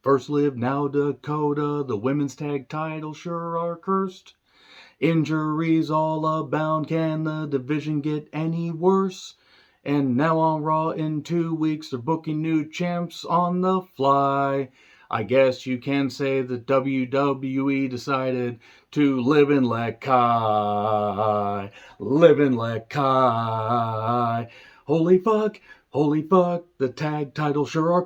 First Liv, now Dakota. The women's tag title sure are cursed. Injuries all abound. Can the division get any worse? And now on Raw in 2 weeks, they're booking new champs on the fly. I guess you can say that WWE decided to live and let Kai. Live and let Kai. Holy fuck, the tag titles sure are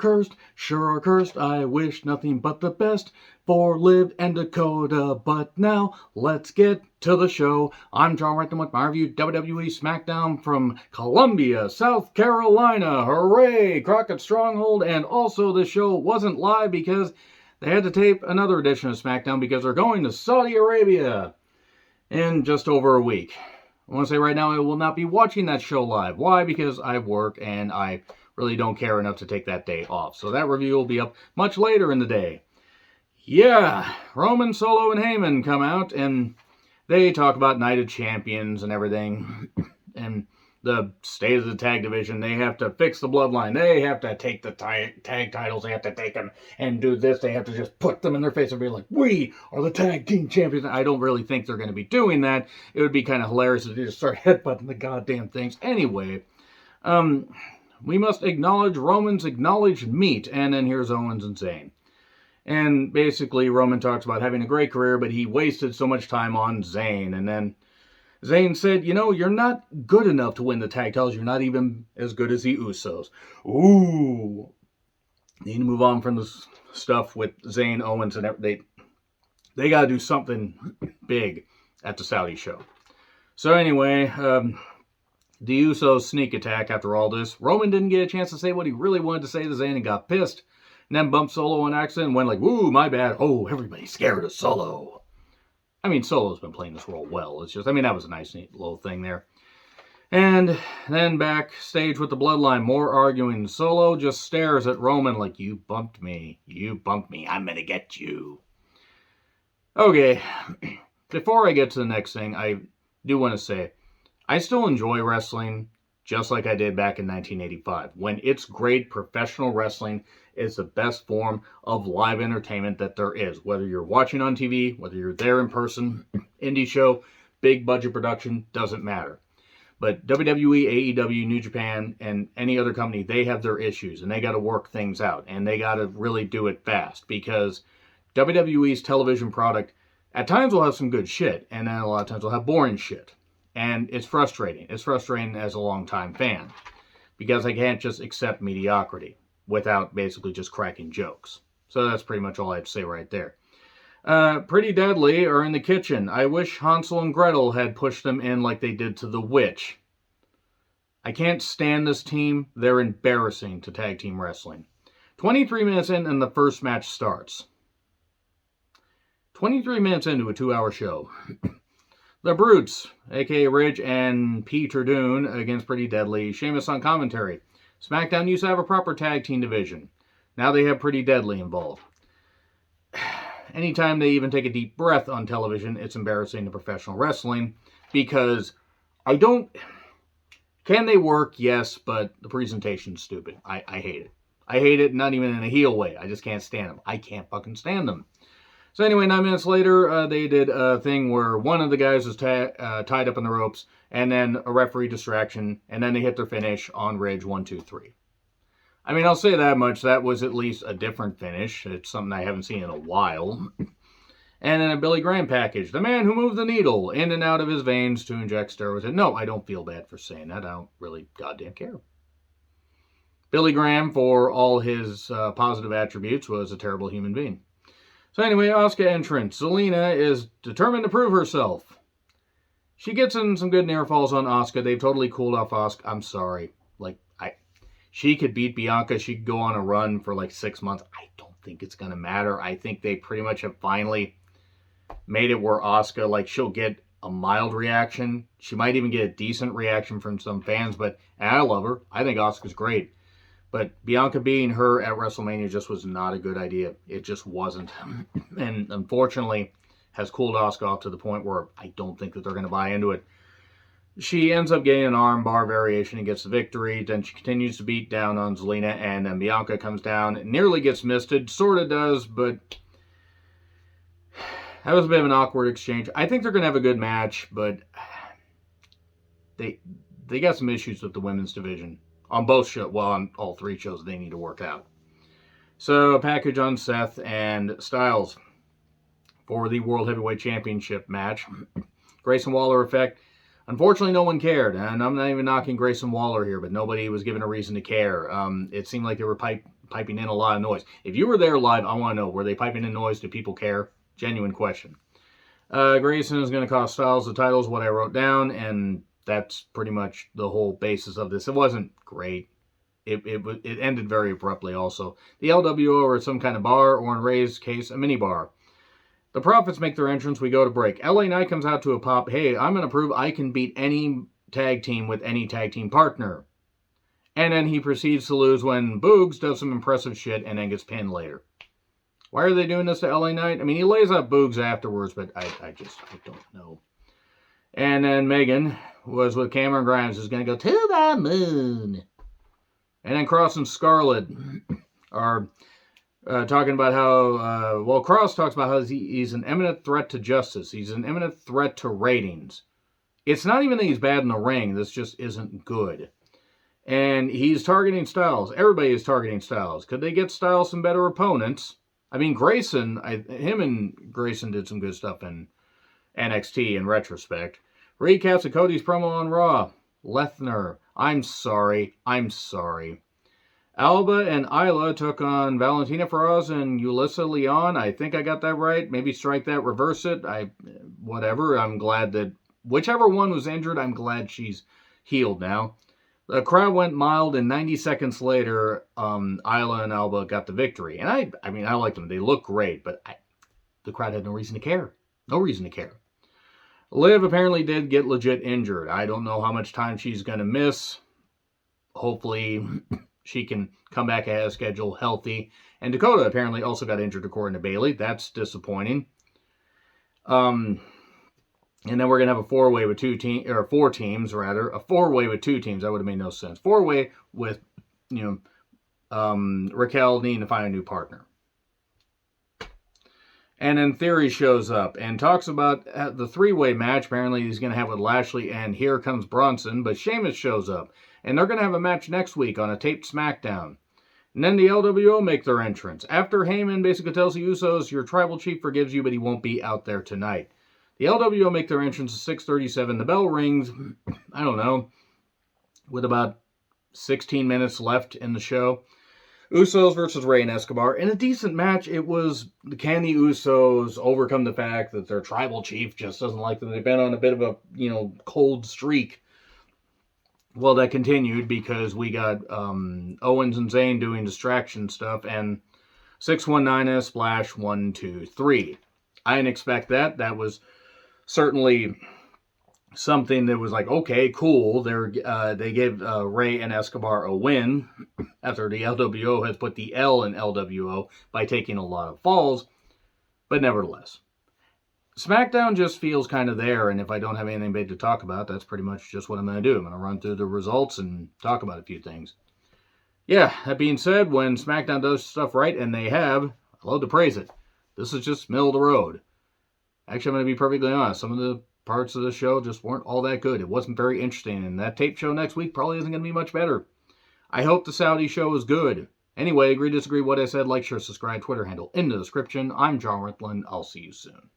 cursed. I wish nothing but the best for Liv and Dakota. But now, let's get to the show. I'm John Renton with my review WWE Smackdown from Columbia, South Carolina. Hooray! Crockett Stronghold. And also, the show wasn't live because they had to tape another edition of Smackdown because they're going to Saudi Arabia in just over a week. I want to say right now I will not be watching that show live. Why? Because I work and I really don't care enough to take that day off. So that review will be up much later in the day. Yeah, Roman, Solo, and Heyman come out and they talk about Night of Champions and everything. And the state of the tag division. They have to fix the bloodline. They have to take the tag titles. They have to take them and do this. They have to just put them in their face and be like, we are the tag team champions. I don't really think they're going to be doing that. It would be kind of hilarious if they just start headbutting the goddamn things. Anyway, we must acknowledge Roman's acknowledged meat. And then here's Owens and Zayn. And basically, Roman talks about having a great career, but he wasted so much time on Zayn. And then Zayn said, you know, you're not good enough to win the tag titles. You're not even as good as the Usos. Ooh. Need to move on from this stuff with Zayn, Owens, and everything. They got to do something big at the Saudi show. So anyway, the Usos sneak attack after all this. Roman didn't get a chance to say what he really wanted to say to Zayn and got pissed. And then bumped Solo on accident and went like, woo, my bad. Oh, everybody's scared of Solo. I mean, Solo's been playing this role well. It's just, I mean, that was a nice, neat little thing there. And then backstage with the Bloodline, more arguing. Solo just stares at Roman like, you bumped me. I'm going to get you. Okay, before I get to the next thing, I do want to say, I still enjoy wrestling just like I did back in 1985. When it's great, professional wrestling is the best form of live entertainment that there is. Whether you're watching on TV, whether you're there in person, indie show, big budget production, doesn't matter. But WWE, AEW, New Japan, and any other company, they have their issues, and they got to work things out, and they got to really do it fast, because WWE's television product at times will have some good shit, and then a lot of times will have boring shit. And it's frustrating. It's frustrating as a longtime fan, because I can't just accept mediocrity without basically just cracking jokes. So that's pretty much all I have to say right there. Pretty Deadly are in the kitchen. I wish Hansel and Gretel had pushed them in like they did to the Witch. I can't stand this team. They're embarrassing to tag team wrestling. 23 minutes in and the first match starts. 23 minutes into a 2-hour show. The Brutes, a.k.a. Ridge and Peter Dune, against Pretty Deadly. Sheamus on commentary. SmackDown used to have a proper tag team division. Now they have Pretty Deadly involved. Anytime they even take a deep breath on television, it's embarrassing to professional wrestling, because can they work? Yes, but the presentation's stupid. I hate it. I hate it, not even in a heel way. I just can't stand them. I can't fucking stand them. So anyway, 9 minutes later, they did a thing where one of the guys was tied up in the ropes, and then a referee distraction, and then they hit their finish on Ridge 1, 2, 3. I mean, I'll say that much. That was at least a different finish. It's something I haven't seen in a while. And then a Billy Graham package. The man who moved the needle in and out of his veins to inject steroids. And no, I don't feel bad for saying that. I don't really goddamn care. Billy Graham, for all his positive attributes, was a terrible human being. So anyway, Asuka entrance. Selena is determined to prove herself. She gets in some good near falls on Asuka. They've totally cooled off Asuka. I'm sorry. She could beat Bianca. She could go on a run for like 6 months. I don't think it's going to matter. I think they pretty much have finally made it where Asuka, like, she'll get a mild reaction. She might even get a decent reaction from some fans, but I love her. I think Asuka's great. But Bianca beating her at WrestleMania just was not a good idea. It just wasn't. And unfortunately, has cooled Asuka off to the point where I don't think that they're going to buy into it. She ends up getting an armbar variation and gets the victory. Then she continues to beat down on Selena, and then Bianca comes down, nearly gets misted, sort of does, but that was a bit of an awkward exchange. I think they're going to have a good match, but they got some issues with the women's division on both shows. Well, on all three shows, they need to work out. So a package on Seth and Styles for the World Heavyweight Championship match. Grayson Waller effect. Unfortunately, no one cared, and I'm not even knocking Grayson Waller here, but nobody was given a reason to care. It seemed like they were piping in a lot of noise. If you were there live, I want to know, were they piping in noise? Do people care? Genuine question. Grayson is going to cost Styles the titles, what I wrote down, and that's pretty much the whole basis of this. It wasn't great. It ended very abruptly also. The LWO are at some kind of bar, or in Rey's case, a mini bar. The Profits make their entrance. We go to break. LA Knight comes out to a pop. Hey, I'm going to prove I can beat any tag team with any tag team partner. And then he proceeds to lose when Boogs does some impressive shit and then gets pinned later. Why are they doing this to LA Knight? I mean, he lays out Boogs afterwards, but I don't know. And then Megan was with Cameron Grimes, who's going to go to the moon. And then Cross and Scarlett are talking about how, Cross talks about how he's an imminent threat to justice. He's an imminent threat to ratings. It's not even that he's bad in the ring. This just isn't good. And he's targeting Styles. Everybody is targeting Styles. Could they get Styles some better opponents? I mean, Grayson, him and Grayson did some good stuff in NXT in retrospect. Recaps of Cody's promo on Raw. Lethner, I'm sorry. Alba and Isla took on Valentina Feroz and Ulyssa Leon. I think I got that right. Maybe strike that, reverse it. Whatever. I'm glad that whichever one was injured, I'm glad she's healed now. The crowd went mild, and 90 seconds later, Isla and Alba got the victory. And I mean, I like them. They look great, but the crowd had no reason to care. No reason to care. Liv apparently did get legit injured. I don't know how much time she's going to miss. Hopefully she can come back ahead of schedule healthy. And Dakota apparently also got injured according to Bayley. That's disappointing. And then we're going to have a four-way with four teams, rather. A four-way with two teams. That would have made no sense. Four-way with, Raquel needing to find a new partner. And then Theory shows up and talks about the three-way match. Apparently he's going to have with Lashley and Here Comes Bronson. But Sheamus shows up. And they're going to have a match next week on a taped Smackdown. And then the LWO make their entrance. After Heyman basically tells the Usos, your tribal chief forgives you, but he won't be out there tonight. The LWO make their entrance at 6:37. The bell rings, I don't know, with about 16 minutes left in the show. Usos versus Rey and Escobar. In a decent match, it was, can the Usos overcome the fact that their tribal chief just doesn't like them? They've been on a bit of a, cold streak. Well, that continued because we got Owens and Zayn doing distraction stuff and 619 splash 1, 2, 3. I didn't expect that. That was certainly something that was like, okay, cool. They gave Rey and Escobar a win after the LWO has put the L in LWO by taking a lot of falls. But nevertheless, SmackDown just feels kind of there, and if I don't have anything big to talk about, that's pretty much just what I'm going to do. I'm going to run through the results and talk about a few things. Yeah, that being said, when SmackDown does stuff right, and they have, I love to praise it. This is just middle of the road. Actually, I'm going to be perfectly honest. Some of the parts of the show just weren't all that good. It wasn't very interesting, and that tape show next week probably isn't going to be much better. I hope the Saudi show is good. Anyway, agree, disagree, what I said, like, share, subscribe, Twitter handle in the description. I'm John Ritland. I'll see you soon.